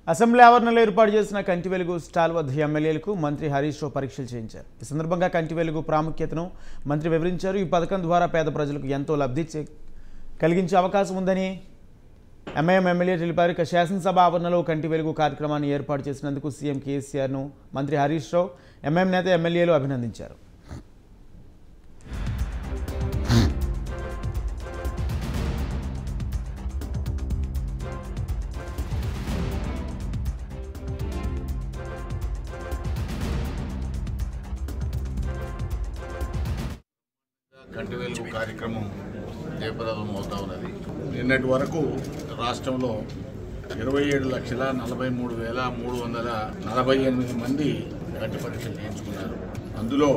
Assembly ఆవరణలో ఏర్పాటు చేసిన కంటి వెలుగు స్టాల్ వద్ద ఎమ్మెల్యేలకు మంత్రి హరీష్ రావు పరీక్షలు చేయించారు. ఈ సందర్భంగా కంటి వెలుగు ప్రాముఖ్యతను మంత్రి వివరించారు. ఈ పథకం ద్వారా పేద ప్రజలకు ఎంతో లబ్ధి కలిగించే అవకాశం ఉందని ఎంఐఎం ఎమ్మెల్యే తెలిపారు. ఇక శాసనసభ ఆవరణలో కంటి వెలుగు కార్యక్రమాన్ని ఏర్పాటు చేసినందుకు సీఎం కేసీఆర్ను మంత్రి హరీష్ రావు ఎంఐఎం నేత ఎమ్మెల్యేలు అభినందించారు. కంటి వెలుగు కార్యక్రమం జయప్రదం అవుతా ఉన్నది. నిన్నటి వరకు రాష్ట్రంలో 27,43,348 మంది కంటి పరీక్షలు చేయించుకున్నారు. అందులో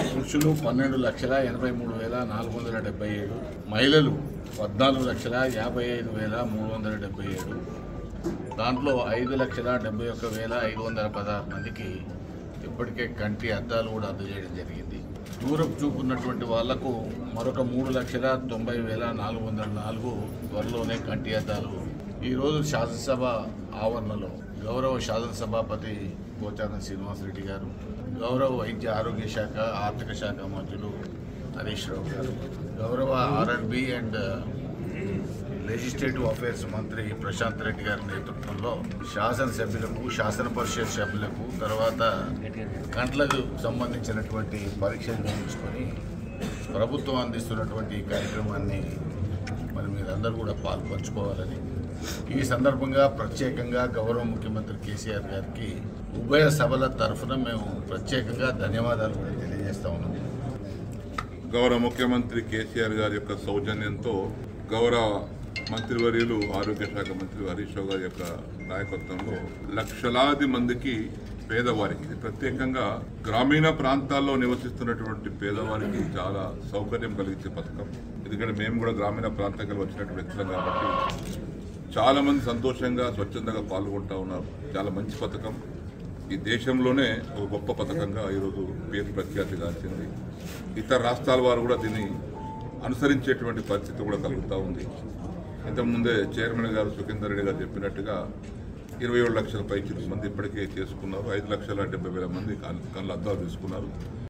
పురుషులు 12,83,477, మహిళలు 14,55,377, దాంట్లో 5,71,516 మందికి ఇప్పటికే కంటి అద్దాలు కూడా అందజేయడం జరిగింది. దూరపు చూపు ఉన్నటువంటి వాళ్లకు మరొక 3,90,404 త్వరలోనే కంటి అద్దాలు ఈరోజు శాసనసభ ఆవరణలో గౌరవ శాసనసభాపతి పోచారం శ్రీనివాసరెడ్డి గారు, గౌరవ వైద్య ఆరోగ్య శాఖ ఆర్థిక శాఖ మంత్రులు హరీష్ రావు గారు, గౌరవ R&B అండ్ లెజిస్లేటివ్ అఫైర్స్ మంత్రి ప్రశాంత్ రెడ్డి గారి నేతృత్వంలో శాసనసభ్యులకు, శాసన పరిషత్ సభ్యులకు, తర్వాత కంట్లకు సంబంధించినటువంటి పరీక్షలు చేయించుకొని ప్రభుత్వం అందిస్తున్నటువంటి ఈ కార్యక్రమాన్ని మరి మీరందరూ కూడా పాల్పంచుకోవాలని ఈ సందర్భంగా ప్రత్యేకంగా గౌరవ ముఖ్యమంత్రి కేసీఆర్ గారికి ఉభయ సభల తరఫున మేము ప్రత్యేకంగా ధన్యవాదాలు కూడా తెలియజేస్తా ఉన్నాం. గౌరవ ముఖ్యమంత్రి కేసీఆర్ గారి యొక్క సౌజన్యంతో గౌరవ మంత్రివర్యులు ఆరోగ్య శాఖ మంత్రి హరీష్ రావు గారి యొక్క నాయకత్వంలో లక్షలాది మందికి పేదవారికి, ప్రత్యేకంగా గ్రామీణ ప్రాంతాల్లో నివసిస్తున్నటువంటి పేదవారికి చాలా సౌకర్యం కలిగించే పథకం. ఎందుకంటే మేము కూడా గ్రామీణ ప్రాంతాలకు వచ్చినటువంటి వ్యక్తులం కాబట్టి చాలా మంది సంతోషంగా స్వచ్ఛందంగా పాల్గొంటూ ఉన్నారు. చాలా మంచి పథకం. ఈ దేశంలోనే ఒక గొప్ప పథకంగా ఈరోజు పేరు ప్రఖ్యాతి గాంచింది. ఇతర రాష్ట్రాల వారు కూడా దీన్ని అనుసరించేటువంటి పరిస్థితి కూడా కలుగుతూ ఉంది. ఇంతకుముందే చైర్మన్ గారు సుఖేందర్ రెడ్డి గారు చెప్పినట్టుగా 27 లక్షల పైకి మంది ఇప్పటికే చేసుకున్నారు. 5,70,000 మంది కళ్ళ అద్దాలు తీసుకున్నారు.